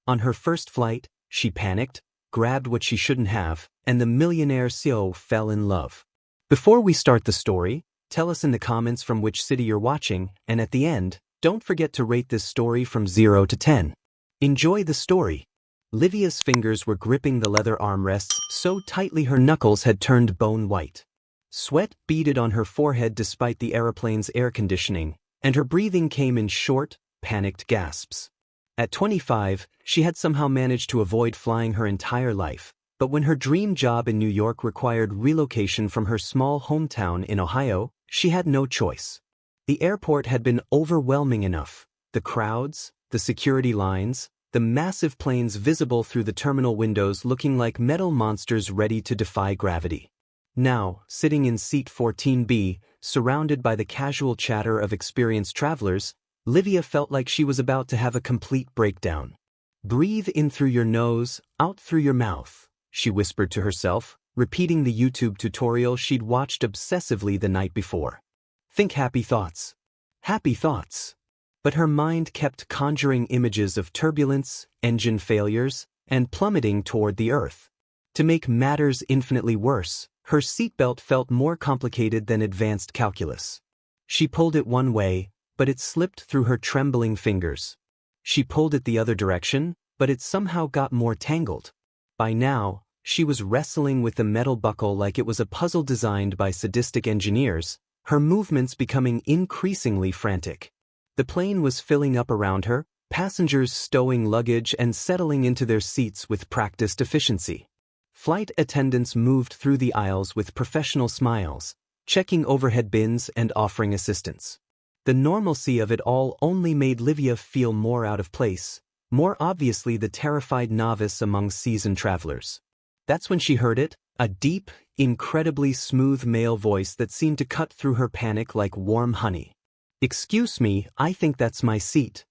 On her first flight, she panicked, grabbed what she shouldn't have, and the millionaire CEO fell in love. Before we start the story, tell us in the comments from which city you're watching, and at the end, don't forget to rate this story from 0 to 10. Enjoy the story. Livia's fingers were gripping the leather armrests so tightly her knuckles had turned bone white. Sweat beaded on her forehead despite the aeroplane's air conditioning, and her breathing came in short, panicked gasps. At 25, she had somehow managed to avoid flying her entire life, but when her dream job in New York required relocation from her small hometown in Ohio, she had no choice. The airport had been overwhelming enough. The crowds, the security lines, the massive planes visible through the terminal windows looking like metal monsters ready to defy gravity. Now, sitting in seat 14B, surrounded by the casual chatter of experienced travelers, Livia felt like she was about to have a complete breakdown. "Breathe in through your nose, out through your mouth," she whispered to herself, repeating the YouTube tutorial she'd watched obsessively the night before. "Think happy thoughts. Happy thoughts." But her mind kept conjuring images of turbulence, engine failures, and plummeting toward the earth. To make matters infinitely worse, her seatbelt felt more complicated than advanced calculus. She pulled it one way, but it slipped through her trembling fingers. She pulled it the other direction, but it somehow got more tangled. By now, she was wrestling with the metal buckle like it was a puzzle designed by sadistic engineers, her movements becoming increasingly frantic. The plane was filling up around her, passengers stowing luggage and settling into their seats with practiced efficiency. Flight attendants moved through the aisles with professional smiles, checking overhead bins and offering assistance. The normalcy of it all only made Livia feel more out of place, more obviously the terrified novice among seasoned travelers. That's when she heard it, a deep, incredibly smooth male voice that seemed to cut through her panic like warm honey. "Excuse me, I think that's my seat."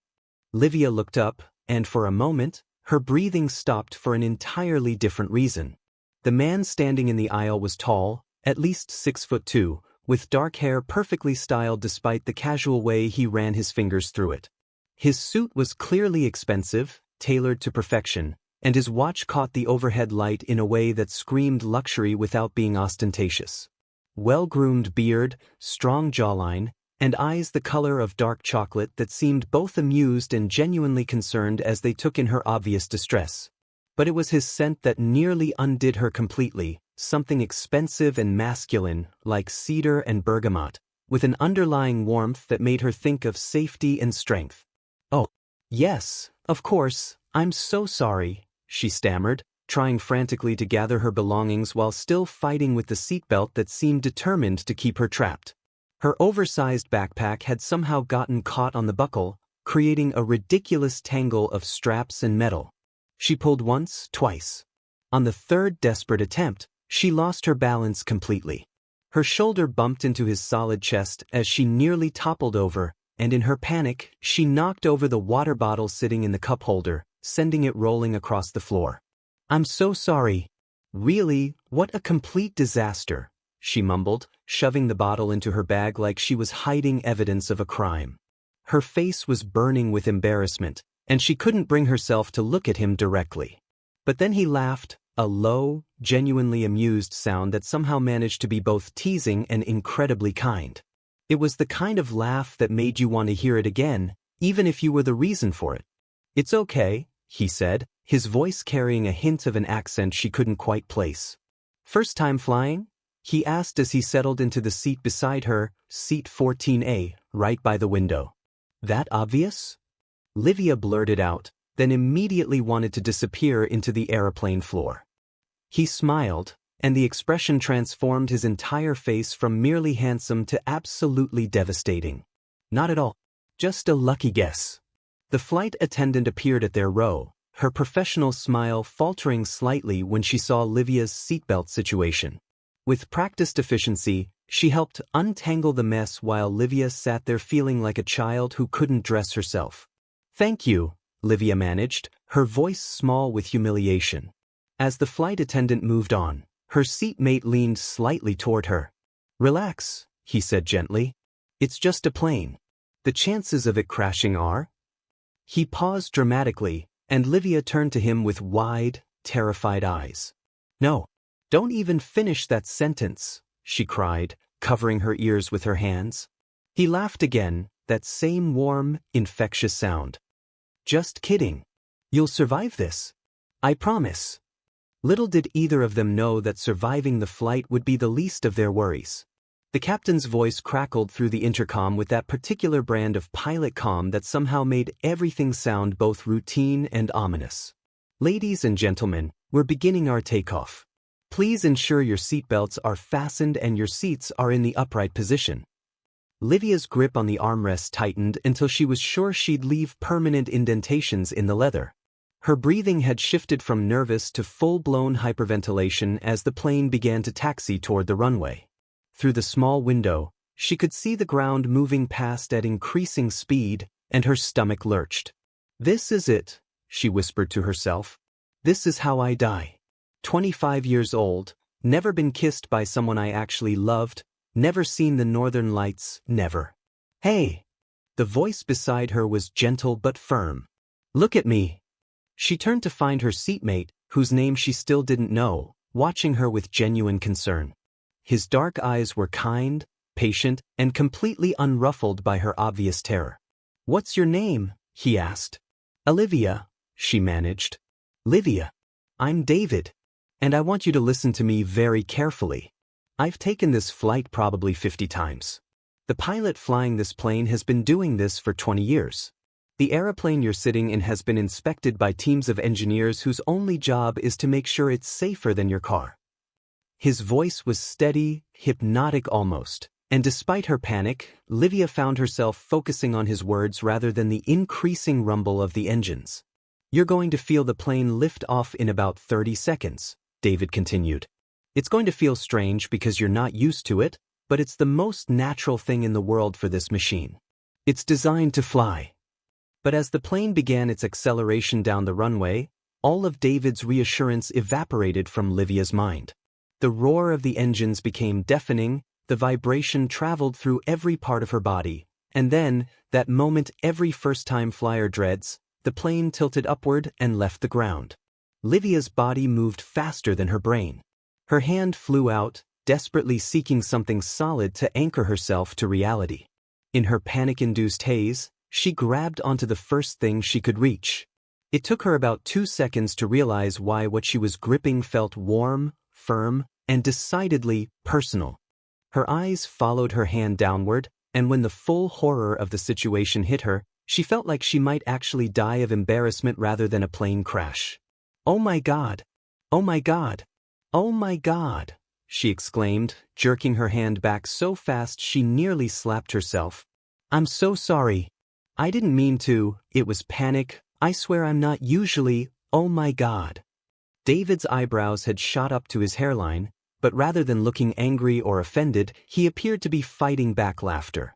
Livia looked up, and for a moment, her breathing stopped for an entirely different reason. The man standing in the aisle was tall, at least 6'2", with dark hair perfectly styled despite the casual way he ran his fingers through it. His suit was clearly expensive, tailored to perfection, and his watch caught the overhead light in a way that screamed luxury without being ostentatious. Well-groomed beard, strong jawline, and eyes the color of dark chocolate that seemed both amused and genuinely concerned as they took in her obvious distress. But it was his scent that nearly undid her completely, something expensive and masculine, like cedar and bergamot, with an underlying warmth that made her think of safety and strength. "Oh, yes, of course, I'm so sorry," she stammered, trying frantically to gather her belongings while still fighting with the seatbelt that seemed determined to keep her trapped. Her oversized backpack had somehow gotten caught on the buckle, creating a ridiculous tangle of straps and metal. She pulled once, twice. On the third desperate attempt, she lost her balance completely. Her shoulder bumped into his solid chest as she nearly toppled over, and in her panic, she knocked over the water bottle sitting in the cup holder, sending it rolling across the floor. "I'm so sorry." "Really, what a complete disaster," she mumbled, shoving the bottle into her bag like she was hiding evidence of a crime. Her face was burning with embarrassment, and she couldn't bring herself to look at him directly. But then he laughed, a low, genuinely amused sound that somehow managed to be both teasing and incredibly kind. It was the kind of laugh that made you want to hear it again, even if you were the reason for it. "It's okay," he said, his voice carrying a hint of an accent she couldn't quite place. "First time flying?" he asked as he settled into the seat beside her, seat 14A, right by the window. "That obvious?" Livia blurted out, then immediately wanted to disappear into the aeroplane floor. He smiled, and the expression transformed his entire face from merely handsome to absolutely devastating. "Not at all. Just a lucky guess." The flight attendant appeared at their row, her professional smile faltering slightly when she saw Livia's seatbelt situation. With practiced efficiency, she helped untangle the mess while Livia sat there feeling like a child who couldn't dress herself. "Thank you," Livia managed, her voice small with humiliation. As the flight attendant moved on, her seatmate leaned slightly toward her. "Relax," he said gently. "It's just a plane. The chances of it crashing are—" He paused dramatically, and Livia turned to him with wide, terrified eyes. "No, don't even finish that sentence," she cried, covering her ears with her hands. He laughed again, that same warm, infectious sound. "Just kidding. You'll survive this. I promise." Little did either of them know that surviving the flight would be the least of their worries. The captain's voice crackled through the intercom with that particular brand of pilot calm that somehow made everything sound both routine and ominous. "Ladies and gentlemen, we're beginning our takeoff. Please ensure your seatbelts are fastened and your seats are in the upright position." Livia's grip on the armrest tightened until she was sure she'd leave permanent indentations in the leather. Her breathing had shifted from nervous to full-blown hyperventilation as the plane began to taxi toward the runway. Through the small window, she could see the ground moving past at increasing speed, and her stomach lurched. "This is it," she whispered to herself. "This is how I die. 25 years old, never been kissed by someone I actually loved, never seen the northern lights, never." "Hey!" The voice beside her was gentle but firm. "Look at me." She turned to find her seatmate, whose name she still didn't know, watching her with genuine concern. His dark eyes were kind, patient, and completely unruffled by her obvious terror. "What's your name?" he asked. "Olivia," she managed. "Livia. I'm David. And I want you to listen to me very carefully. I've taken this flight probably 50 times. The pilot flying this plane has been doing this for 20 years. The aeroplane you're sitting in has been inspected by teams of engineers whose only job is to make sure it's safer than your car." His voice was steady, hypnotic almost, and despite her panic, Livia found herself focusing on his words rather than the increasing rumble of the engines. "You're going to feel the plane lift off in about 30 seconds, David continued. "It's going to feel strange because you're not used to it, but it's the most natural thing in the world for this machine. It's designed to fly." But as the plane began its acceleration down the runway, all of David's reassurance evaporated from Livia's mind. The roar of the engines became deafening, the vibration traveled through every part of her body, and then, that moment every first-time flyer dreads, the plane tilted upward and left the ground. Livia's body moved faster than her brain. Her hand flew out, desperately seeking something solid to anchor herself to reality. In her panic-induced haze, she grabbed onto the first thing she could reach. It took her about 2 seconds to realize why what she was gripping felt warm, firm, and decidedly personal. Her eyes followed her hand downward, and when the full horror of the situation hit her, she felt like she might actually die of embarrassment rather than a plane crash. "Oh my God! Oh my God! Oh my God!" she exclaimed, jerking her hand back so fast she nearly slapped herself. "I'm so sorry. I didn't mean to, it was panic, I swear I'm not usually, oh my God." David's eyebrows had shot up to his hairline, but rather than looking angry or offended, he appeared to be fighting back laughter.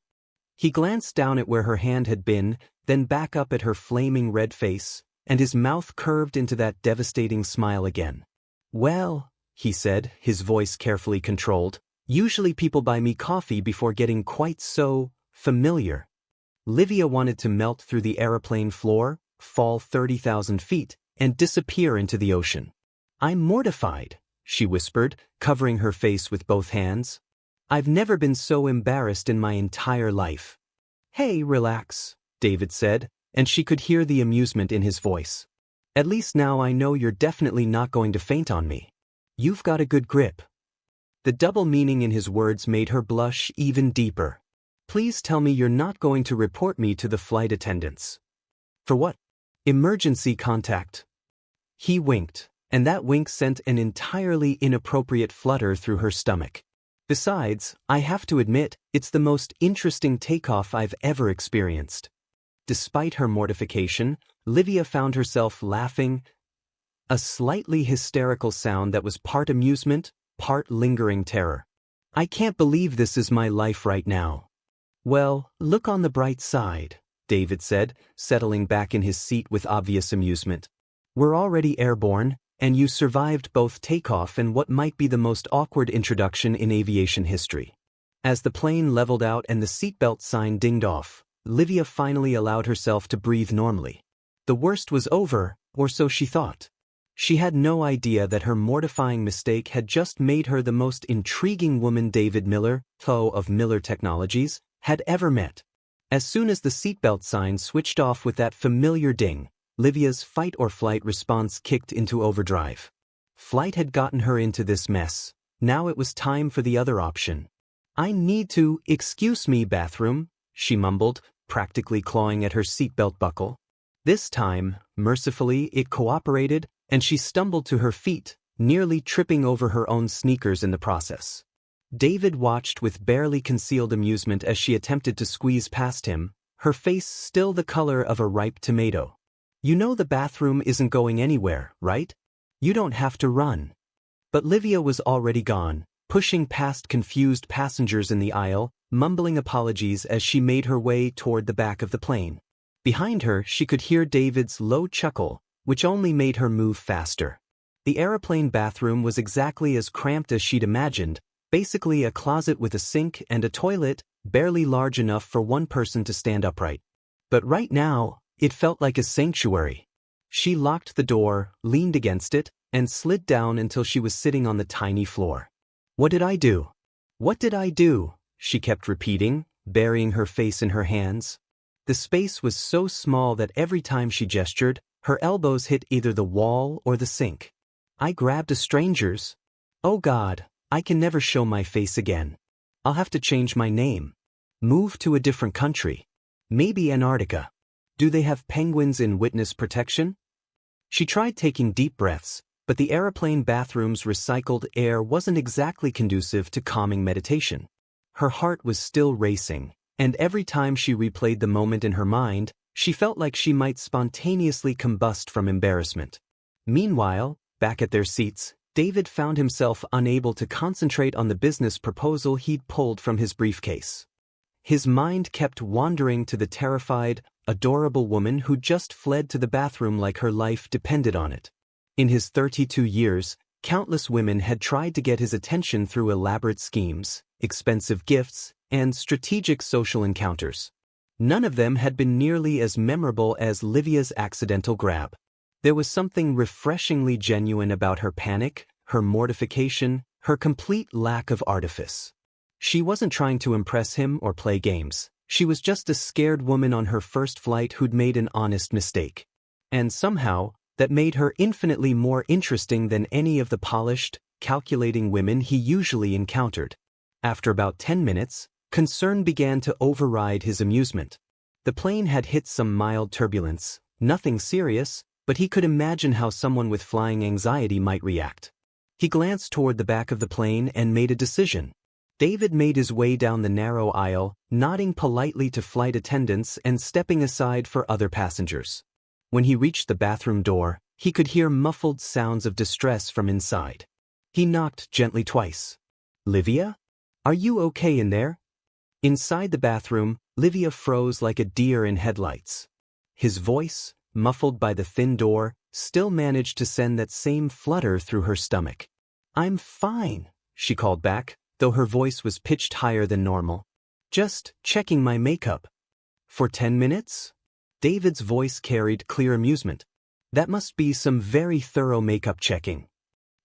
He glanced down at where her hand had been, then back up at her flaming red face, and his mouth curved into that devastating smile again. "Well," he said, his voice carefully controlled, "usually people buy me coffee before getting quite so familiar." Livia wanted to melt through the aeroplane floor, fall 30,000 feet, and disappear into the ocean. "I'm mortified," she whispered, covering her face with both hands. "I've never been so embarrassed in my entire life." "Hey, relax," David said, and she could hear the amusement in his voice. "At least now I know you're definitely not going to faint on me. You've got a good grip." The double meaning in his words made her blush even deeper. "Please tell me you're not going to report me to the flight attendants." "For what?" "Emergency contact." He winked, and that wink sent an entirely inappropriate flutter through her stomach. "Besides, I have to admit, it's the most interesting takeoff I've ever experienced." Despite her mortification, Livia found herself laughing, a slightly hysterical sound that was part amusement, part lingering terror. "I can't believe this is my life right now." "Well, look on the bright side," David said, settling back in his seat with obvious amusement. "We're already airborne, and you survived both takeoff and what might be the most awkward introduction in aviation history." As the plane leveled out and the seatbelt sign dinged off, Livia finally allowed herself to breathe normally. The worst was over, Or so she thought. She had no idea that her mortifying mistake had just made her the most intriguing woman David Miller, CEO of Miller Technologies, had ever met. As soon as the seatbelt sign switched off with that familiar ding, Livia's fight-or-flight response kicked into overdrive. Flight had gotten her into this mess. Now it was time for the other option. "I need to, excuse me, bathroom," she mumbled, practically clawing at her seatbelt buckle. This time, mercifully, it cooperated, and she stumbled to her feet, nearly tripping over her own sneakers in the process. David watched with barely concealed amusement as she attempted to squeeze past him, her face still the color of a ripe tomato. "You know the bathroom isn't going anywhere, right? You don't have to run." But Livia was already gone, pushing past confused passengers in the aisle, mumbling apologies as she made her way toward the back of the plane. Behind her, she could hear David's low chuckle, which only made her move faster. The airplane bathroom was exactly as cramped as she'd imagined, basically a closet with a sink and a toilet, barely large enough for one person to stand upright. But right now, it felt like a sanctuary. She locked the door, leaned against it, and slid down until she was sitting on the tiny floor. "What did I do? What did I do?" she kept repeating, burying her face in her hands. The space was so small that every time she gestured, her elbows hit either the wall or the sink. "I grabbed a stranger's. Oh God, I can never show my face again. I'll have to change my name. Move to a different country. Maybe Antarctica. Do they have penguins in witness protection?" She tried taking deep breaths, but the airplane bathroom's recycled air wasn't exactly conducive to calming meditation. Her heart was still racing, and every time she replayed the moment in her mind, she felt like she might spontaneously combust from embarrassment. Meanwhile, back at their seats, David found himself unable to concentrate on the business proposal he'd pulled from his briefcase. His mind kept wandering to the terrified, adorable woman who'd just fled to the bathroom like her life depended on it. In his 32 years, countless women had tried to get his attention through elaborate schemes, expensive gifts, and strategic social encounters. None of them had been nearly as memorable as Livia's accidental grab. There was something refreshingly genuine about her panic, her mortification, her complete lack of artifice. She wasn't trying to impress him or play games. She was just a scared woman on her first flight who'd made an honest mistake. And somehow, that made her infinitely more interesting than any of the polished, calculating women he usually encountered. After about 10 minutes, concern began to override his amusement. The plane had hit some mild turbulence, nothing serious, but he could imagine how someone with flying anxiety might react. He glanced toward the back of the plane and made a decision. David made his way down the narrow aisle, nodding politely to flight attendants and stepping aside for other passengers. When he reached the bathroom door, he could hear muffled sounds of distress from inside. He knocked gently twice. "Livia? Are you okay in there?" Inside the bathroom, Livia froze like a deer in headlights. His voice, muffled by the thin door, still managed to send that same flutter through her stomach. "I'm fine," she called back, though her voice was pitched higher than normal. "Just checking my makeup." "For 10 minutes?" David's voice carried clear amusement. "That must be some very thorough makeup checking."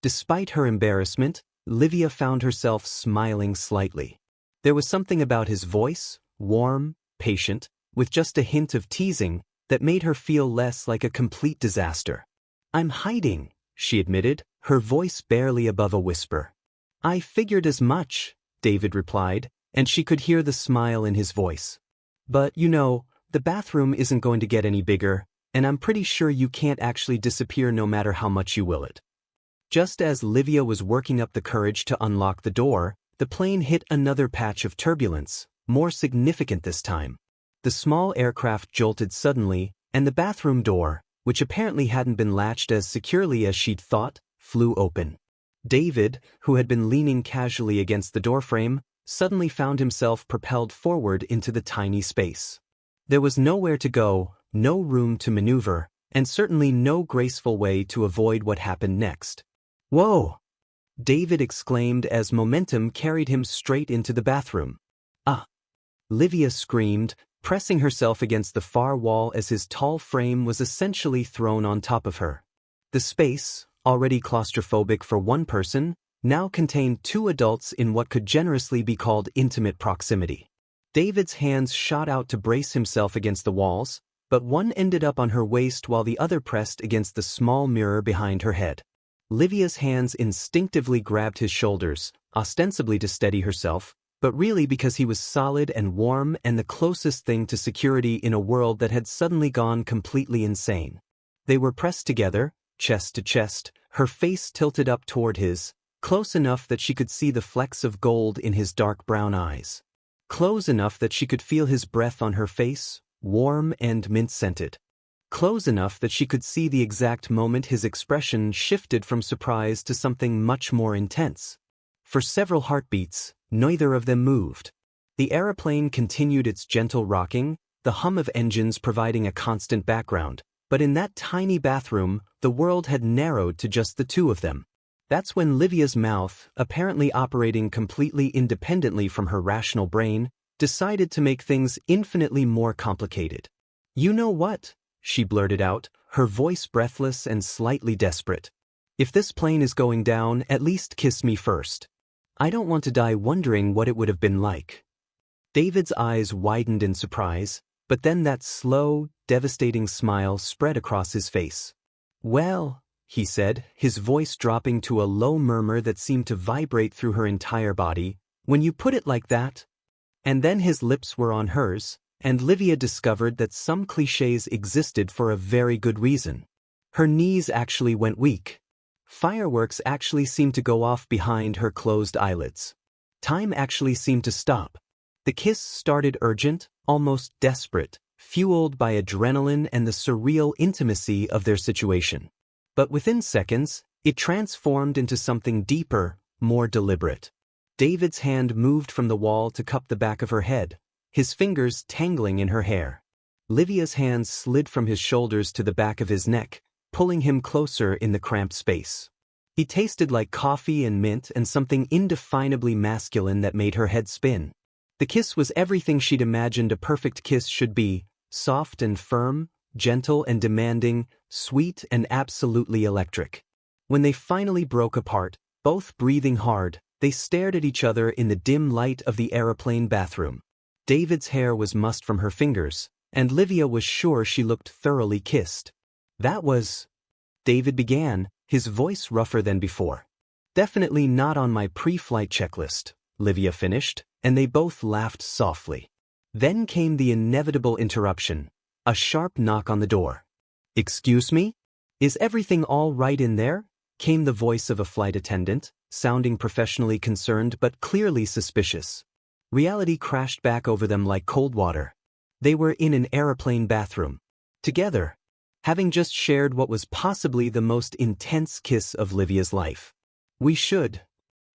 Despite her embarrassment, Livia found herself smiling slightly. There was something about his voice, warm, patient, with just a hint of teasing, that made her feel less like a complete disaster. "I'm hiding," she admitted, her voice barely above a whisper. "I figured as much," David replied, and she could hear the smile in his voice. "But, you know, the bathroom isn't going to get any bigger, and I'm pretty sure you can't actually disappear no matter how much you will it." Just as Livia was working up the courage to unlock the door, the plane hit another patch of turbulence, more significant this time. The small aircraft jolted suddenly, and the bathroom door, which apparently hadn't been latched as securely as she'd thought, flew open. David, who had been leaning casually against the doorframe, suddenly found himself propelled forward into the tiny space. There was nowhere to go, no room to maneuver, and certainly no graceful way to avoid what happened next. "Whoa!" David exclaimed as momentum carried him straight into the bathroom. "Ah!" Livia screamed, pressing herself against the far wall as his tall frame was essentially thrown on top of her. The space, already claustrophobic for one person, now contained two adults in what could generously be called intimate proximity. David's hands shot out to brace himself against the walls, but one ended up on her waist while the other pressed against the small mirror behind her head. Livia's hands instinctively grabbed his shoulders, ostensibly to steady herself, but really because he was solid and warm and the closest thing to security in a world that had suddenly gone completely insane. They were pressed together, chest to chest, her face tilted up toward his, close enough that she could see the flecks of gold in his dark brown eyes. Close enough that she could feel his breath on her face, warm and mint-scented. Close enough that she could see the exact moment his expression shifted from surprise to something much more intense. For several heartbeats, neither of them moved. The aeroplane continued its gentle rocking, the hum of engines providing a constant background, but in that tiny bathroom, the world had narrowed to just the two of them. That's when Livia's mouth, apparently operating completely independently from her rational brain, decided to make things infinitely more complicated. "You know what?" she blurted out, her voice breathless and slightly desperate. "If this plane is going down, at least kiss me first. I don't want to die wondering what it would have been like." David's eyes widened in surprise, but then that slow, devastating smile spread across his face. "Well," he said, his voice dropping to a low murmur that seemed to vibrate through her entire body, "when you put it like that." And then his lips were on hers, and Livia discovered that some clichés existed for a very good reason. Her knees actually went weak. Fireworks actually seemed to go off behind her closed eyelids. Time actually seemed to stop. The kiss started urgent, almost desperate, fueled by adrenaline and the surreal intimacy of their situation. But within seconds, it transformed into something deeper, more deliberate. David's hand moved from the wall to cup the back of her head, his fingers tangling in her hair. Livia's hands slid from his shoulders to the back of his neck, pulling him closer in the cramped space. He tasted like coffee and mint and something indefinably masculine that made her head spin. The kiss was everything she'd imagined a perfect kiss should be, soft and firm, gentle and demanding, sweet and absolutely electric. When they finally broke apart, both breathing hard, they stared at each other in the dim light of the aeroplane bathroom. David's hair was mussed from her fingers, and Livia was sure she looked thoroughly kissed. "That was—" David began, his voice rougher than before. "Definitely not on my pre-flight checklist," Livia finished, and they both laughed softly. Then came the inevitable interruption, a sharp knock on the door. "Excuse me? Is everything all right in there?" came the voice of a flight attendant, sounding professionally concerned but clearly suspicious. Reality crashed back over them like cold water. They were in an aeroplane bathroom. Together. Having just shared what was possibly the most intense kiss of Livia's life. "We should."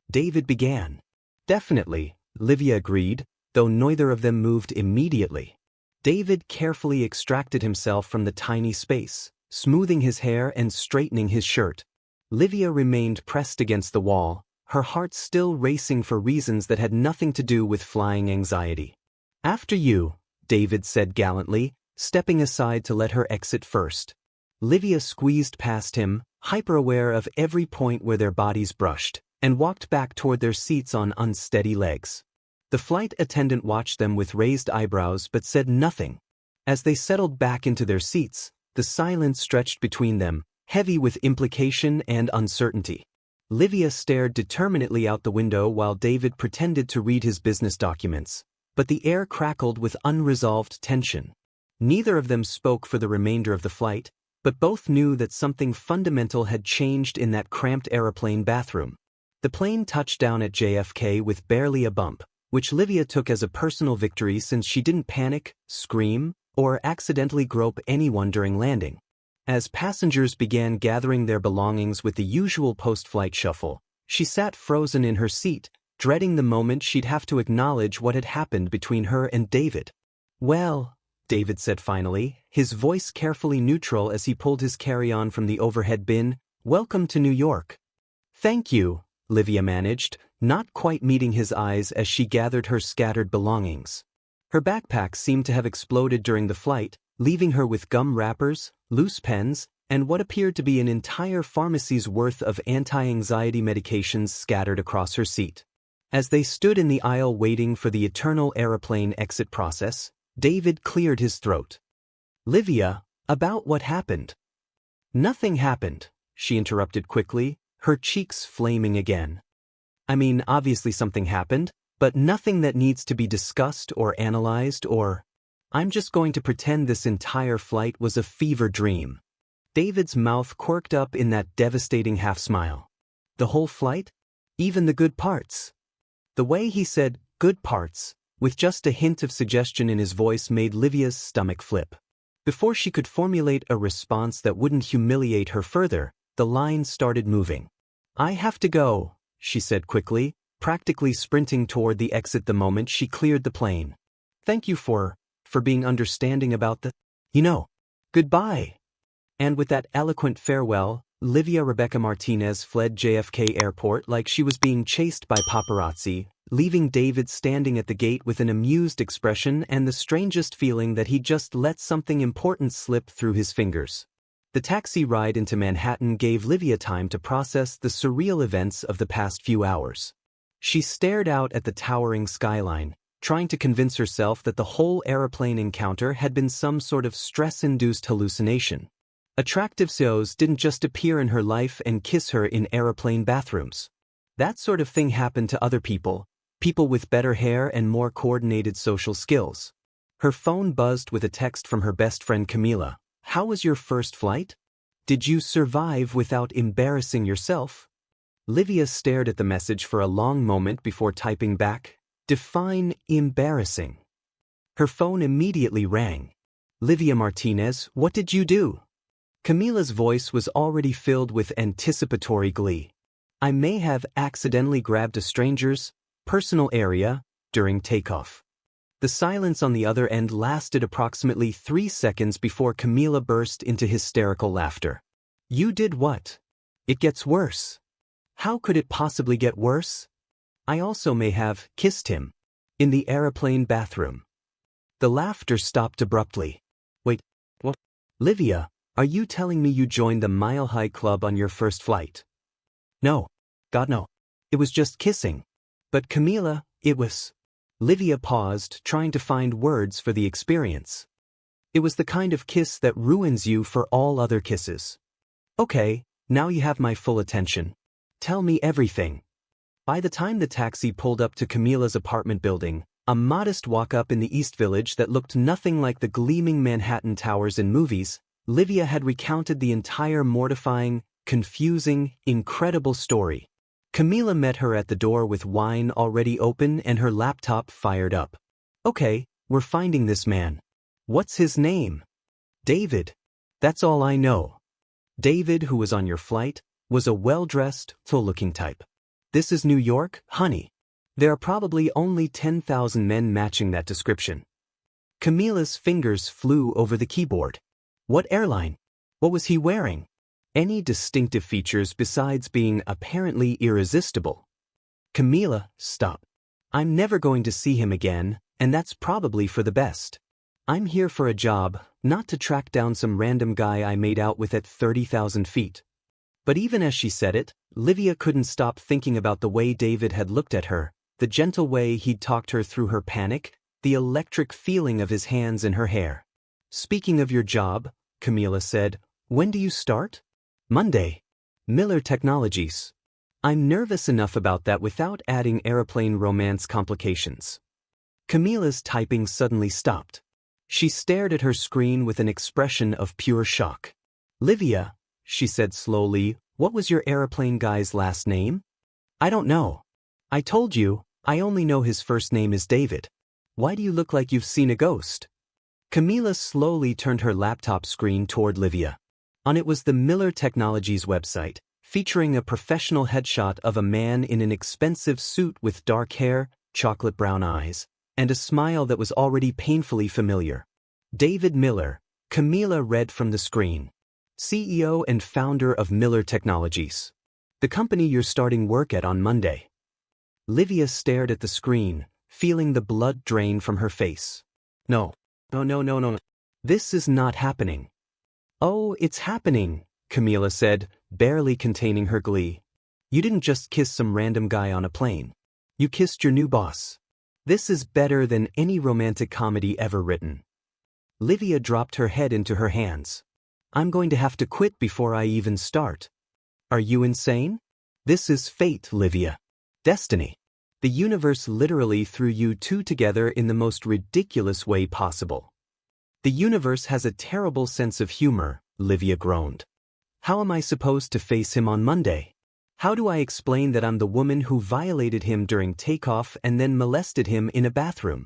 David began. "Definitely," Livia agreed, though neither of them moved immediately. David carefully extracted himself from the tiny space, smoothing his hair and straightening his shirt. Livia remained pressed against the wall, her heart still racing for reasons that had nothing to do with flying anxiety. "After you," David said gallantly, stepping aside to let her exit first. Livia squeezed past him, hyper-aware of every point where their bodies brushed, and walked back toward their seats on unsteady legs. The flight attendant watched them with raised eyebrows but said nothing. As they settled back into their seats, the silence stretched between them, heavy with implication and uncertainty. Livia stared determinedly out the window while David pretended to read his business documents, but the air crackled with unresolved tension. Neither of them spoke for the remainder of the flight, but both knew that something fundamental had changed in that cramped aeroplane bathroom. The plane touched down at JFK with barely a bump, which Livia took as a personal victory since she didn't panic, scream, or accidentally grope anyone during landing. As passengers began gathering their belongings with the usual post-flight shuffle, she sat frozen in her seat, dreading the moment she'd have to acknowledge what had happened between her and David. "Well," David said finally, his voice carefully neutral as he pulled his carry-on from the overhead bin, "welcome to New York." "Thank you," Livia managed, not quite meeting his eyes as she gathered her scattered belongings. Her backpack seemed to have exploded during the flight, leaving her with gum wrappers, loose pens, and what appeared to be an entire pharmacy's worth of anti-anxiety medications scattered across her seat. As they stood in the aisle waiting for the eternal aeroplane exit process, David cleared his throat. "Livia, about what happened?" "Nothing happened," she interrupted quickly, her cheeks flaming again. "I mean, obviously something happened, but nothing that needs to be discussed or analyzed or... I'm just going to pretend this entire flight was a fever dream." David's mouth quirked up in that devastating half-smile. "The whole flight? Even the good parts?" The way he said, "good parts," with just a hint of suggestion in his voice made Livia's stomach flip. Before she could formulate a response that wouldn't humiliate her further, the line started moving. "I have to go," she said quickly, practically sprinting toward the exit the moment she cleared the plane. "Thank you for being understanding about the... goodbye." And with that eloquent farewell, Livia Rebecca Martinez fled JFK Airport like she was being chased by paparazzi, leaving David standing at the gate with an amused expression and the strangest feeling that he'd just let something important slip through his fingers. The taxi ride into Manhattan gave Livia time to process the surreal events of the past few hours. She stared out at the towering skyline, trying to convince herself that the whole airplane encounter had been some sort of stress-induced hallucination. Attractive CEOs didn't just appear in her life and kiss her in airplane bathrooms. That sort of thing happened to other people with better hair and more coordinated social skills. Her phone buzzed with a text from her best friend Camila. "How was your first flight? Did you survive without embarrassing yourself?" Livia stared at the message for a long moment before typing back, "Define embarrassing." Her phone immediately rang. "Livia Martinez, what did you do?" Camila's voice was already filled with anticipatory glee. "I may have accidentally grabbed a stranger's personal area during takeoff." The silence on the other end lasted approximately 3 seconds before Camila burst into hysterical laughter. "You did what? It gets worse." "How could it possibly get worse?" "I also may have kissed him in the airplane bathroom." The laughter stopped abruptly. "Wait, what? Livia, are you telling me you joined the Mile High Club on your first flight?" "No. God, no. It was just kissing." "But Camila, it was..." Livia paused, trying to find words for the experience. "It was the kind of kiss that ruins you for all other kisses." "Okay, now you have my full attention. Tell me everything." By the time the taxi pulled up to Camila's apartment building, a modest walk-up in the East Village that looked nothing like the gleaming Manhattan towers in movies, Livia had recounted the entire mortifying, confusing, incredible story. Camila met her at the door with wine already open and her laptop fired up. "Okay, we're finding this man. What's his name?" "David. That's all I know." "David, who was on your flight, was a well-dressed, full-looking type. This is New York, honey. There are probably only 10,000 men matching that description." Camila's fingers flew over the keyboard. "What airline? What was he wearing? Any distinctive features besides being apparently irresistible?" "Camila, stop. I'm never going to see him again, and that's probably for the best. I'm here for a job, not to track down some random guy I made out with at 30,000 feet." But even as she said it, Livia couldn't stop thinking about the way David had looked at her, the gentle way he'd talked her through her panic, the electric feeling of his hands in her hair. "Speaking of your job," Camila said, "when do you start?" "Monday. Miller Technologies." "I'm nervous enough about that without adding airplane romance complications." Camila's typing suddenly stopped. She stared at her screen with an expression of pure shock. "Livia," she said slowly, "what was your airplane guy's last name?" "I don't know. I told you, I only know his first name is David. Why do you look like you've seen a ghost?" Camila slowly turned her laptop screen toward Livia. On it was the Miller Technologies website, featuring a professional headshot of a man in an expensive suit with dark hair, chocolate brown eyes, and a smile that was already painfully familiar. "David Miller," Camila read from the screen. "CEO and founder of Miller Technologies. The company you're starting work at on Monday." Livia stared at the screen, feeling the blood drain from her face. No. Oh no. This is not happening. Oh, it's happening, Camila said, barely containing her glee. You didn't just kiss some random guy on a plane. You kissed your new boss. This is better than any romantic comedy ever written. Livia dropped her head into her hands. I'm going to have to quit before I even start. Are you insane? This is fate, Livia. Destiny. The universe literally threw you two together in the most ridiculous way possible. The universe has a terrible sense of humor, Livia groaned. How am I supposed to face him on Monday? How do I explain that I'm the woman who violated him during takeoff and then molested him in a bathroom?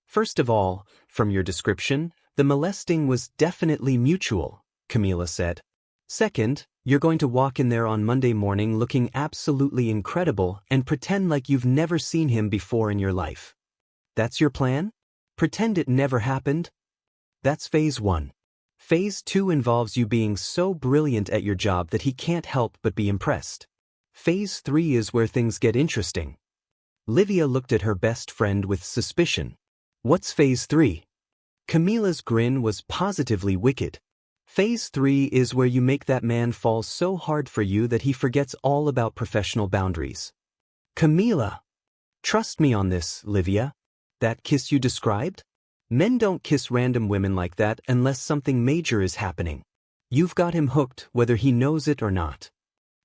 First of all, from your description, the molesting was definitely mutual, Camila said. Second, you're going to walk in there on Monday morning looking absolutely incredible and pretend like you've never seen him before in your life. That's your plan? Pretend it never happened? That's phase 1. Phase 2 involves you being so brilliant at your job that he can't help but be impressed. Phase 3 is where things get interesting. Livia looked at her best friend with suspicion. What's phase 3? Camila's grin was positively wicked. Phase 3 is where you make that man fall so hard for you that he forgets all about professional boundaries. Camila! Trust me on this, Livia. That kiss you described? Men don't kiss random women like that unless something major is happening. You've got him hooked whether he knows it or not.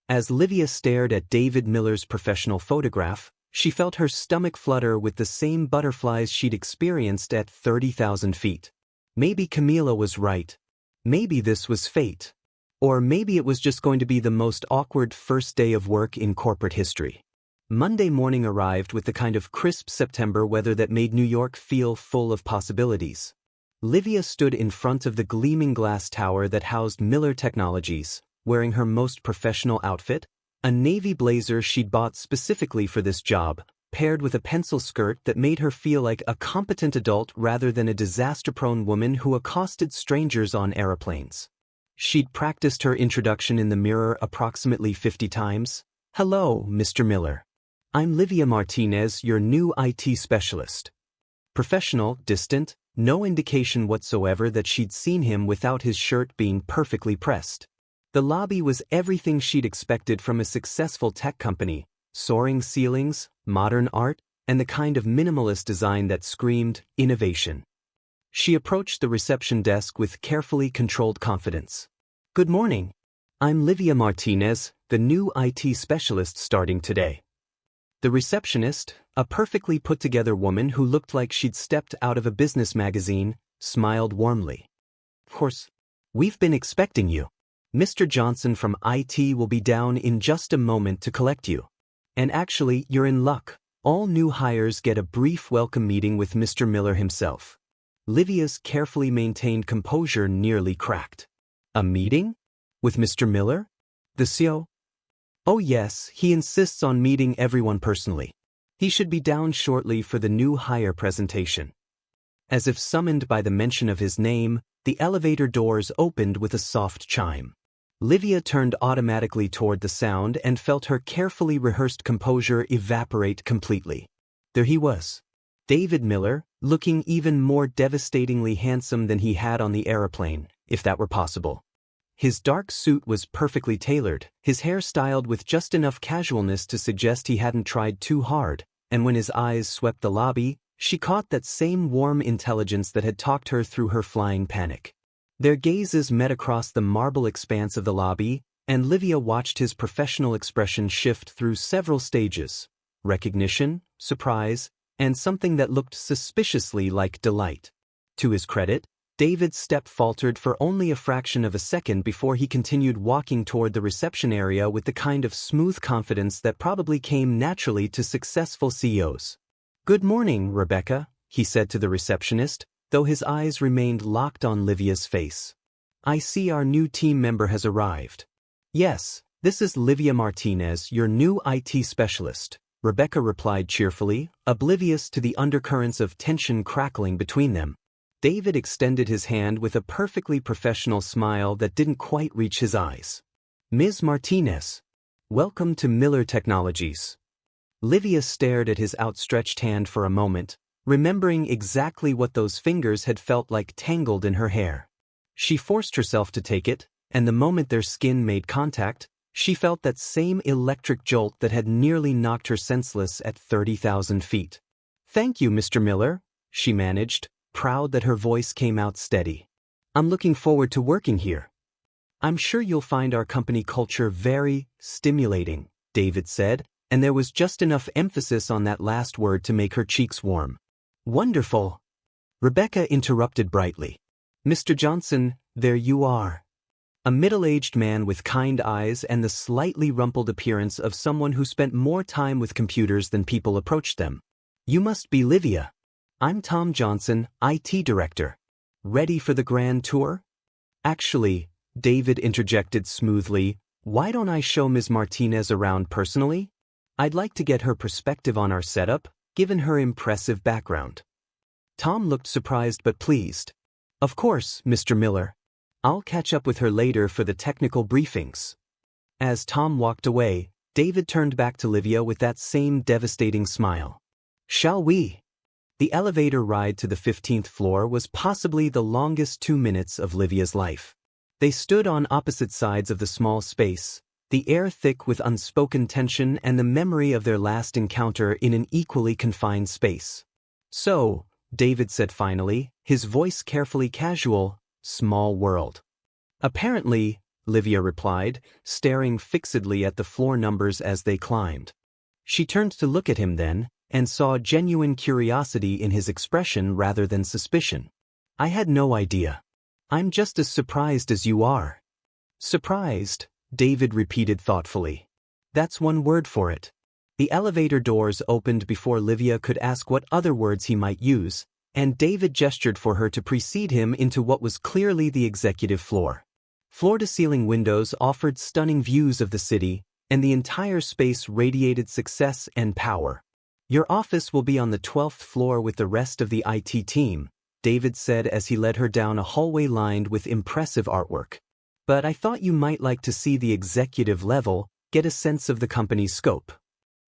As Livia stared at David Miller's professional photograph, she felt her stomach flutter with the same butterflies she'd experienced at 30,000 feet. Maybe Camila was right. Maybe this was fate. Or maybe it was just going to be the most awkward first day of work in corporate history. Monday morning arrived with the kind of crisp September weather that made New York feel full of possibilities. Livia stood in front of the gleaming glass tower that housed Miller Technologies, wearing her most professional outfit, a navy blazer she'd bought specifically for this job, paired with a pencil skirt that made her feel like a competent adult rather than a disaster-prone woman who accosted strangers on aeroplanes. She'd practiced her introduction in the mirror approximately 50 times. Hello, Mr. Miller. I'm Livia Martinez, your new IT specialist. Professional, distant, no indication whatsoever that she'd seen him without his shirt being perfectly pressed. The lobby was everything she'd expected from a successful tech company: soaring ceilings, modern art, and the kind of minimalist design that screamed innovation. She approached the reception desk with carefully controlled confidence. Good morning. I'm Livia Martinez, the new IT specialist starting today. The receptionist, a perfectly put-together woman who looked like she'd stepped out of a business magazine, smiled warmly. Of course, we've been expecting you. Mr. Johnson from IT will be down in just a moment to collect you. And actually, you're in luck. All new hires get a brief welcome meeting with Mr. Miller himself. Livia's carefully maintained composure nearly cracked. A meeting? With Mr. Miller? The CEO? Oh yes, he insists on meeting everyone personally. He should be down shortly for the new hire presentation. As if summoned by the mention of his name, the elevator doors opened with a soft chime. Livia turned automatically toward the sound and felt her carefully rehearsed composure evaporate completely. There he was. David Miller, looking even more devastatingly handsome than he had on the airplane, if that were possible. His dark suit was perfectly tailored, his hair styled with just enough casualness to suggest he hadn't tried too hard, and when his eyes swept the lobby, she caught that same warm intelligence that had talked her through her flying panic. Their gazes met across the marble expanse of the lobby, and Livia watched his professional expression shift through several stages: recognition, surprise, and something that looked suspiciously like delight. To his credit, David's step faltered for only a fraction of a second before he continued walking toward the reception area with the kind of smooth confidence that probably came naturally to successful CEOs. "Good morning, Rebecca," he said to the receptionist, though his eyes remained locked on Livia's face. "I see our new team member has arrived." "Yes, this is Livia Martinez, your new IT specialist," Rebecca replied cheerfully, oblivious to the undercurrents of tension crackling between them. David extended his hand with a perfectly professional smile that didn't quite reach his eyes. "Ms. Martinez, welcome to Miller Technologies." Livia stared at his outstretched hand for a moment, remembering exactly what those fingers had felt like tangled in her hair. She forced herself to take it, and the moment their skin made contact, she felt that same electric jolt that had nearly knocked her senseless at 30,000 feet. "Thank you, Mr. Miller," she managed, proud that her voice came out steady. "I'm looking forward to working here." "I'm sure you'll find our company culture very stimulating," David said, and there was just enough emphasis on that last word to make her cheeks warm. "Wonderful," Rebecca interrupted brightly. "Mr. Johnson, there you are." A middle-aged man with kind eyes and the slightly rumpled appearance of someone who spent more time with computers than people approached them. "You must be Livia." "I'm Tom Johnson, IT director. Ready for the grand tour?" "Actually," David interjected smoothly, "why don't I show Ms. Martinez around personally? I'd like to get her perspective on our setup, given her impressive background." Tom looked surprised but pleased. "Of course, Mr. Miller. I'll catch up with her later for the technical briefings." As Tom walked away, David turned back to Livia with that same devastating smile. "Shall we?" The elevator ride to the 15th floor was possibly the longest 2 minutes of Livia's life. They stood on opposite sides of the small space, the air thick with unspoken tension and the memory of their last encounter in an equally confined space. "So," David said finally, his voice carefully casual, "small world." "Apparently," Livia replied, staring fixedly at the floor numbers as they climbed. She turned to look at him then, and saw genuine curiosity in his expression rather than suspicion. "I had no idea. I'm just as surprised as you are." "Surprised," David repeated thoughtfully. "That's one word for it." The elevator doors opened before Livia could ask what other words he might use, and David gestured for her to precede him into what was clearly the executive floor. Floor-to-ceiling windows offered stunning views of the city, and the entire space radiated success and power. "Your office will be on the 12th floor with the rest of the IT team," David said as he led her down a hallway lined with impressive artwork. "But I thought you might like to see the executive level, get a sense of the company's scope."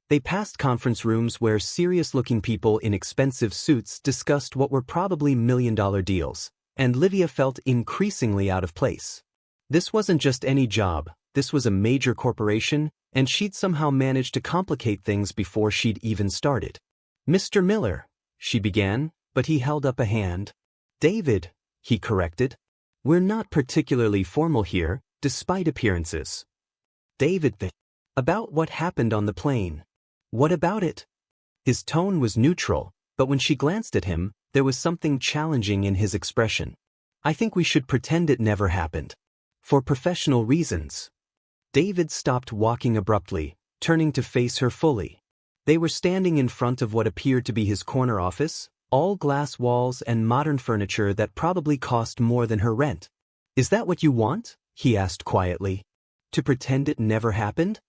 They passed conference rooms where serious-looking people in expensive suits discussed what were probably million-dollar deals, and Livia felt increasingly out of place. This wasn't just any job, this was a major corporation, and she'd somehow managed to complicate things before she'd even started. "Mr. Miller," she began, but he held up a hand. "David," he corrected. "We're not particularly formal here, despite appearances." "David, about what happened on the plane." "What about it?" His tone was neutral, but when she glanced at him, there was something challenging in his expression. "I think we should pretend it never happened. For professional reasons." David stopped walking abruptly, turning to face her fully. They were standing in front of what appeared to be his corner office, all glass walls and modern furniture that probably cost more than her rent. "Is that what you want?" he asked quietly. "To pretend it never happened?"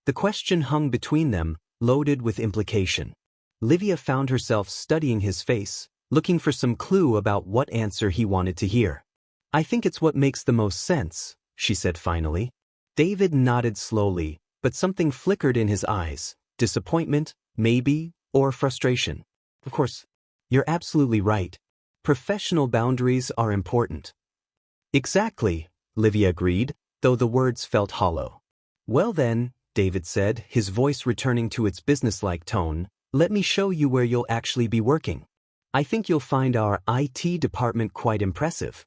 The question hung between them, loaded with implication. Livia found herself studying his face, looking for some clue about what answer he wanted to hear. "I think it's what makes the most sense," she said finally. David nodded slowly, but something flickered in his eyes. Disappointment, maybe, or frustration. "Of course, you're absolutely right. Professional boundaries are important." "Exactly," Livia agreed, though the words felt hollow. "Well then," David said, his voice returning to its businesslike tone, "let me show you where you'll actually be working. I think you'll find our IT department quite impressive."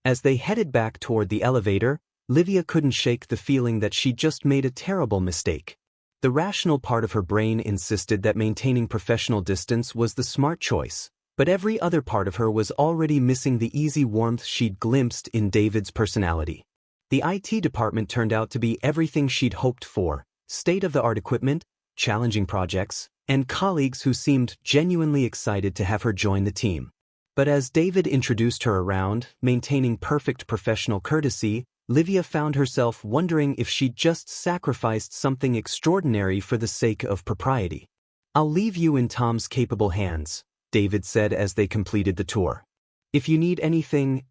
As they headed back toward the elevator, Livia couldn't shake the feeling that she'd just made a terrible mistake. The rational part of her brain insisted that maintaining professional distance was the smart choice, but every other part of her was already missing the easy warmth she'd glimpsed in David's personality. The IT department turned out to be everything she'd hoped for: state-of-the-art equipment, challenging projects, and colleagues who seemed genuinely excited to have her join the team. But as David introduced her around, maintaining perfect professional courtesy, Livia found herself wondering if she'd just sacrificed something extraordinary for the sake of propriety. "I'll leave you in Tom's capable hands," David said as they completed the tour. "If you need anything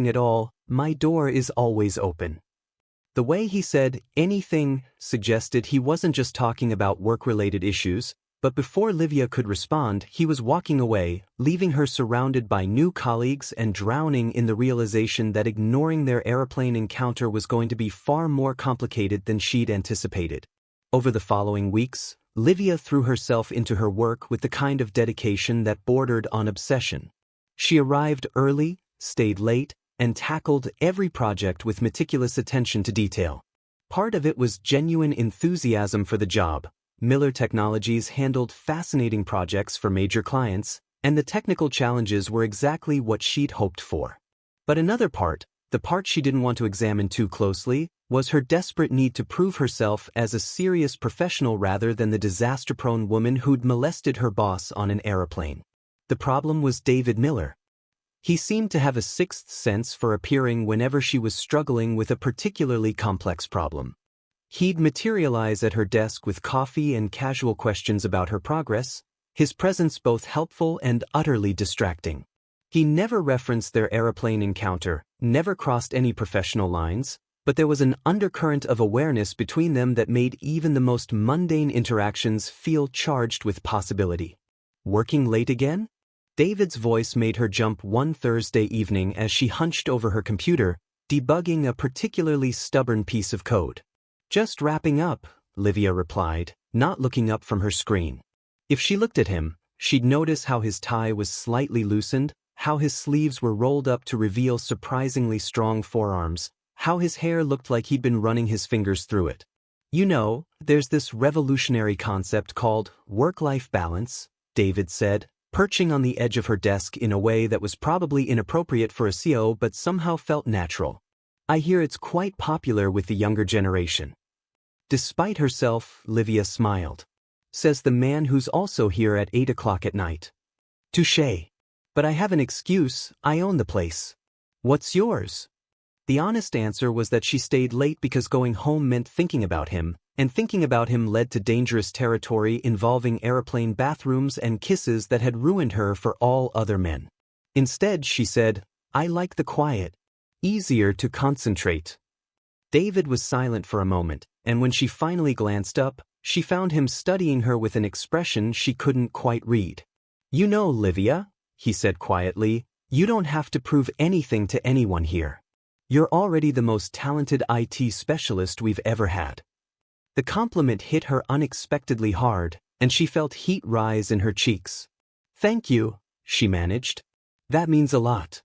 at all, my door is always open." The way he said anything suggested he wasn't just talking about work-related issues, but before Livia could respond, he was walking away, leaving her surrounded by new colleagues and drowning in the realization that ignoring their airplane encounter was going to be far more complicated than she'd anticipated. Over the following weeks, Livia threw herself into her work with the kind of dedication that bordered on obsession. She arrived early, stayed late, and tackled every project with meticulous attention to detail. Part of it was genuine enthusiasm for the job. Miller Technologies handled fascinating projects for major clients, and the technical challenges were exactly what she'd hoped for. But another part, the part she didn't want to examine too closely, was her desperate need to prove herself as a serious professional rather than the disaster-prone woman who'd molested her boss on an aeroplane. The problem was David Miller. He seemed to have a sixth sense for appearing whenever she was struggling with a particularly complex problem. He'd materialize at her desk with coffee and casual questions about her progress, his presence both helpful and utterly distracting. He never referenced their aeroplane encounter, never crossed any professional lines, but there was an undercurrent of awareness between them that made even the most mundane interactions feel charged with possibility. Working late again? David's voice made her jump one Thursday evening as she hunched over her computer, debugging a particularly stubborn piece of code. "Just wrapping up," Livia replied, not looking up from her screen. If she looked at him, she'd notice how his tie was slightly loosened, how his sleeves were rolled up to reveal surprisingly strong forearms, how his hair looked like he'd been running his fingers through it. "You know, there's this revolutionary concept called work-life balance," David said, perching on the edge of her desk in a way that was probably inappropriate for a CEO but somehow felt natural. "I hear it's quite popular with the younger generation." Despite herself, Livia smiled. "Says the man who's also here at 8 o'clock at night." "Touché. But I have an excuse, I own the place." "What's yours?" The honest answer was that she stayed late because going home meant thinking about him, and thinking about him led to dangerous territory involving airplane bathrooms and kisses that had ruined her for all other men. Instead, she said, "I like the quiet. Easier to concentrate." David was silent for a moment, and when she finally glanced up, she found him studying her with an expression she couldn't quite read. "You know, Livia," he said quietly, "you don't have to prove anything to anyone here. You're already the most talented IT specialist we've ever had." The compliment hit her unexpectedly hard, and she felt heat rise in her cheeks. "Thank you," she managed. "That means a lot."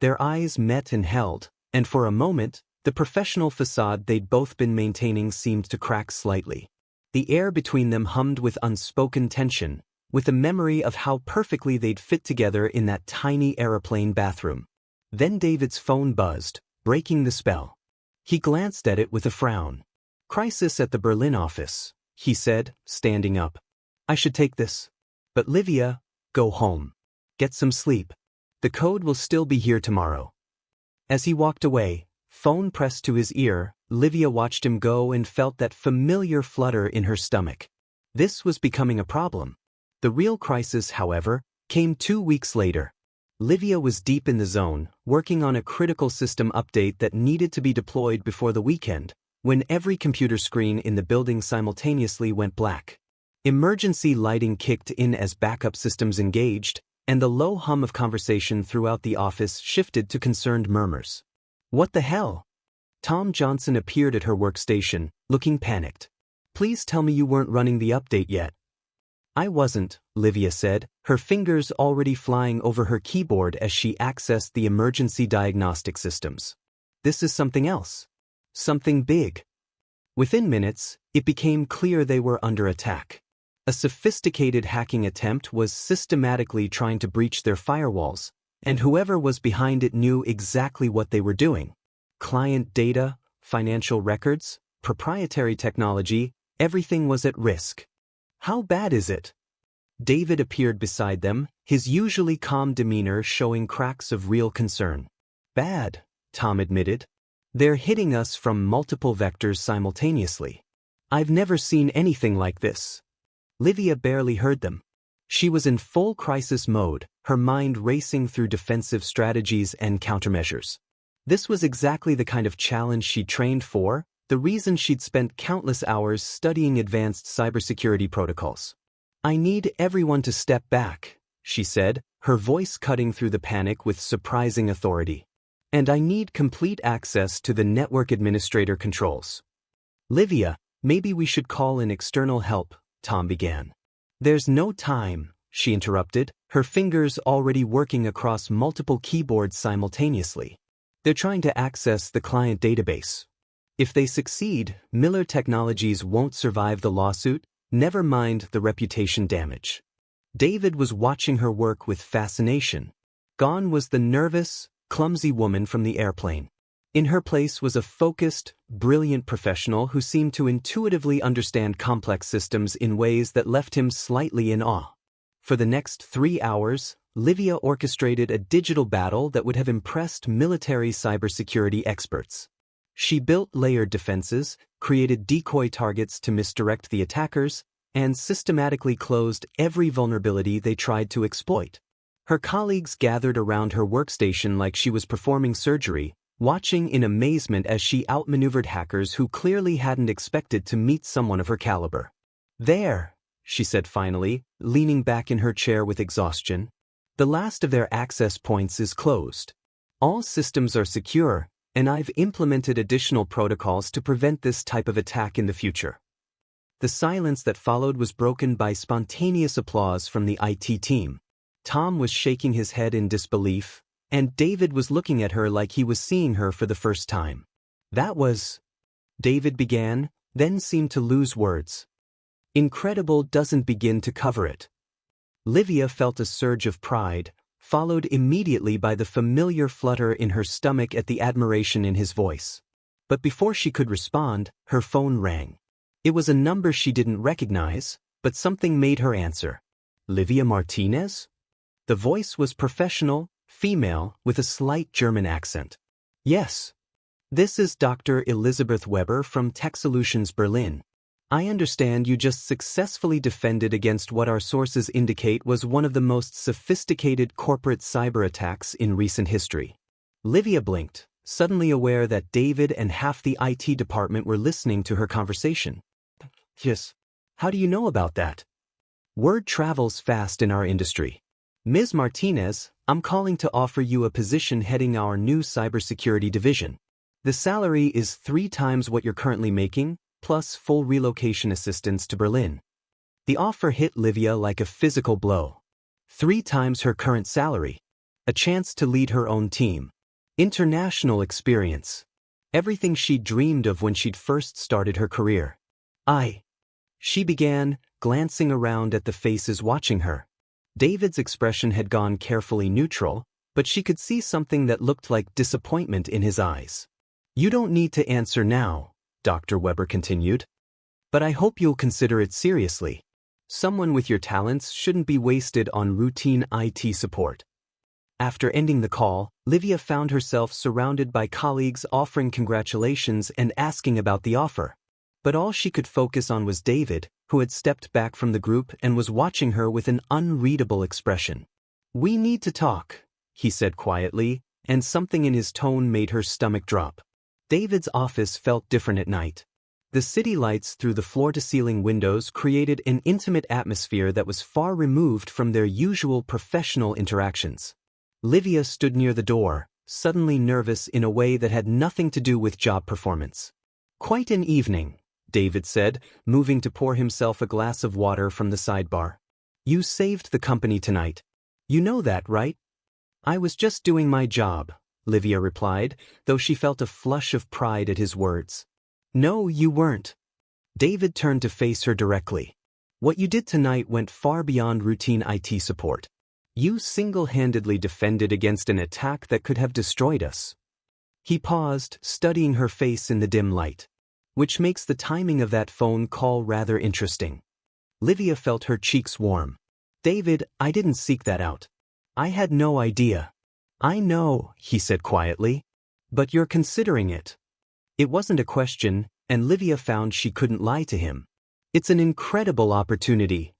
Their eyes met and held, and for a moment, the professional facade they'd both been maintaining seemed to crack slightly. The air between them hummed with unspoken tension, with a memory of how perfectly they'd fit together in that tiny aeroplane bathroom. Then David's phone buzzed, breaking the spell. He glanced at it with a frown. "Crisis at the Berlin office," he said, standing up. "I should take this. But Livia, go home. Get some sleep. The code will still be here tomorrow." As he walked away, phone pressed to his ear, Livia watched him go and felt that familiar flutter in her stomach. This was becoming a problem. The real crisis, however, came 2 weeks later. Livia was deep in the zone, working on a critical system update that needed to be deployed before the weekend, when every computer screen in the building simultaneously went black. Emergency lighting kicked in as backup systems engaged, and the low hum of conversation throughout the office shifted to concerned murmurs. "What the hell?" Tom Johnson appeared at her workstation, looking panicked. "Please tell me you weren't running the update yet." "I wasn't," Livia said, her fingers already flying over her keyboard as she accessed the emergency diagnostic systems. "This is something else. Something big." Within minutes, it became clear they were under attack. A sophisticated hacking attempt was systematically trying to breach their firewalls, and whoever was behind it knew exactly what they were doing. Client data, financial records, proprietary technology, everything was at risk. "How bad is it?" David appeared beside them, his usually calm demeanor showing cracks of real concern. "Bad," Tom admitted. "They're hitting us from multiple vectors simultaneously. I've never seen anything like this." Livia barely heard them. She was in full crisis mode, her mind racing through defensive strategies and countermeasures. This was exactly the kind of challenge she'd trained for, the reason she'd spent countless hours studying advanced cybersecurity protocols. "I need everyone to step back," she said, her voice cutting through the panic with surprising authority. "And I need complete access to the network administrator controls." "Livia, maybe we should call in external help," Tom began. "There's no time," she interrupted, her fingers already working across multiple keyboards simultaneously. "They're trying to access the client database. If they succeed, Miller Technologies won't survive the lawsuit, never mind the reputation damage." David was watching her work with fascination. Gone was the nervous, clumsy woman from the airplane. In her place was a focused, brilliant professional who seemed to intuitively understand complex systems in ways that left him slightly in awe. For the next 3 hours, Livia orchestrated a digital battle that would have impressed military cybersecurity experts. She built layered defenses, created decoy targets to misdirect the attackers, and systematically closed every vulnerability they tried to exploit. Her colleagues gathered around her workstation like she was performing surgery, watching in amazement as she outmaneuvered hackers who clearly hadn't expected to meet someone of her caliber. "There," she said finally, leaning back in her chair with exhaustion. "The last of their access points is closed. All systems are secure, and I've implemented additional protocols to prevent this type of attack in the future." The silence that followed was broken by spontaneous applause from the IT team. Tom was shaking his head in disbelief, and David was looking at her like he was seeing her for the first time. "That was..." David began, then seemed to lose words. "Incredible doesn't begin to cover it." Livia felt a surge of pride, followed immediately by the familiar flutter in her stomach at the admiration in his voice. But before she could respond, her phone rang. It was a number she didn't recognize, but something made her answer. "Livia Martinez?" The voice was professional, female, with a slight German accent. "Yes. This is Dr. Elizabeth Weber from Tech Solutions Berlin. I understand you just successfully defended against what our sources indicate was one of the most sophisticated corporate cyber attacks in recent history." Livia blinked, suddenly aware that David and half the IT department were listening to her conversation. "Yes. How do you know about that?" "Word travels fast in our industry. Ms. Martinez, I'm calling to offer you a position heading our new cybersecurity division. The salary is 3 times what you're currently making, plus full relocation assistance to Berlin." The offer hit Livia like a physical blow. 3 times her current salary. A chance to lead her own team. International experience. Everything she'd dreamed of when she'd first started her career. She began, glancing around at the faces watching her. David's expression had gone carefully neutral, but she could see something that looked like disappointment in his eyes. "You don't need to answer now," Dr. Weber continued. "But I hope you'll consider it seriously. Someone with your talents shouldn't be wasted on routine IT support." After ending the call, Livia found herself surrounded by colleagues offering congratulations and asking about the offer. But all she could focus on was David, who had stepped back from the group and was watching her with an unreadable expression. "We need to talk," he said quietly, and something in his tone made her stomach drop. David's office felt different at night. The city lights through the floor-to-ceiling windows created an intimate atmosphere that was far removed from their usual professional interactions. Livia stood near the door, suddenly nervous in a way that had nothing to do with job performance. "Quite an evening," David said, moving to pour himself a glass of water from the sidebar. "You saved the company tonight. You know that, right?" "I was just doing my job," Livia replied, though she felt a flush of pride at his words. "No, you weren't." David turned to face her directly. "What you did tonight went far beyond routine IT support. You single-handedly defended against an attack that could have destroyed us." He paused, studying her face in the dim light. "Which makes the timing of that phone call rather interesting." Livia felt her cheeks warm. "David, I didn't seek that out. I had no idea." "I know," he said quietly. "But you're considering it." It wasn't a question, and Livia found she couldn't lie to him. "It's an incredible opportunity."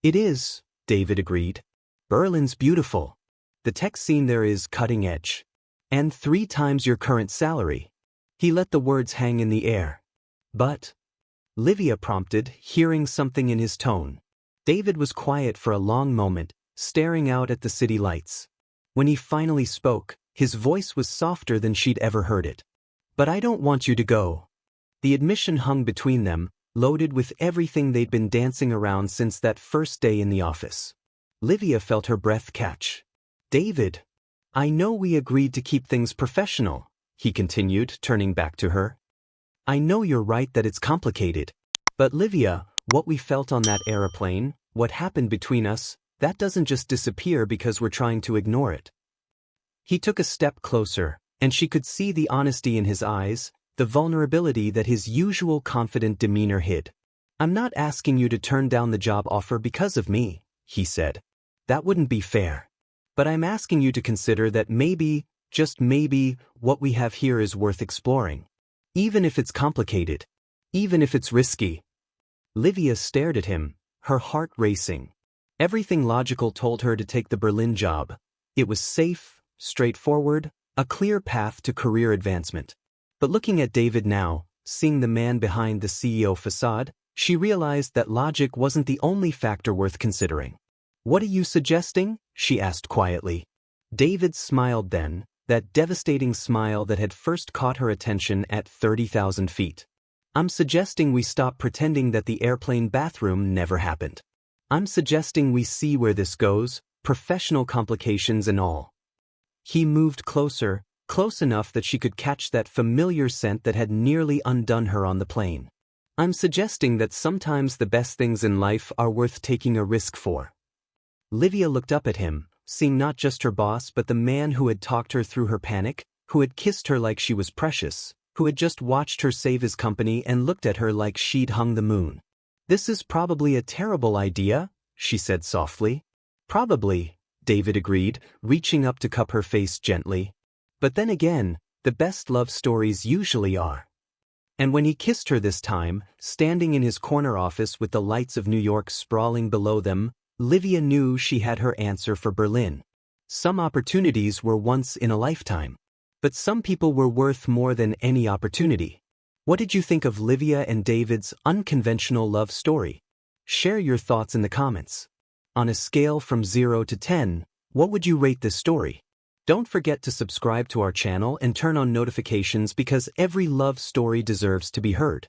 "It is," David agreed. "Berlin's beautiful. The tech scene there is cutting edge. And 3 times your current salary. He let the words hang in the air. But, Livia prompted, hearing something in his tone. David was quiet for a long moment, staring out at the city lights. When he finally spoke, his voice was softer than she'd ever heard it. But I don't want you to go. The admission hung between them, loaded with everything they'd been dancing around since that first day in the office. Livia felt her breath catch. David, I know we agreed to keep things professional, he continued, turning back to her. I know you're right that it's complicated. But Livia, what we felt on that aeroplane, what happened between us, that doesn't just disappear because we're trying to ignore it. He took a step closer, and she could see the honesty in his eyes, the vulnerability that his usual confident demeanor hid. I'm not asking you to turn down the job offer because of me, he said. That wouldn't be fair. But I'm asking you to consider that maybe, just maybe, what we have here is worth exploring. Even if it's complicated. Even if it's risky. Livia stared at him, her heart racing. Everything logical told her to take the Berlin job. It was safe, straightforward, a clear path to career advancement. But looking at David now, seeing the man behind the CEO facade, she realized that logic wasn't the only factor worth considering. What are you suggesting? She asked quietly. David smiled then, that devastating smile that had first caught her attention at 30,000 feet. I'm suggesting we stop pretending that the airplane bathroom never happened. I'm suggesting we see where this goes, professional complications and all. He moved closer, close enough that she could catch that familiar scent that had nearly undone her on the plane. I'm suggesting that sometimes the best things in life are worth taking a risk for. Livia looked up at him, seeing not just her boss but the man who had talked her through her panic, who had kissed her like she was precious, who had just watched her save his company and looked at her like she'd hung the moon. This is probably a terrible idea, she said softly. Probably, David agreed, reaching up to cup her face gently. But then again, the best love stories usually are. And when he kissed her this time, standing in his corner office with the lights of New York sprawling below them, Livia knew she had her answer for Berlin. Some opportunities were once in a lifetime. But some people were worth more than any opportunity. What did you think of Livia and David's unconventional love story? Share your thoughts in the comments. On a scale from 0 to 10, what would you rate this story? Don't forget to subscribe to our channel and turn on notifications because every love story deserves to be heard.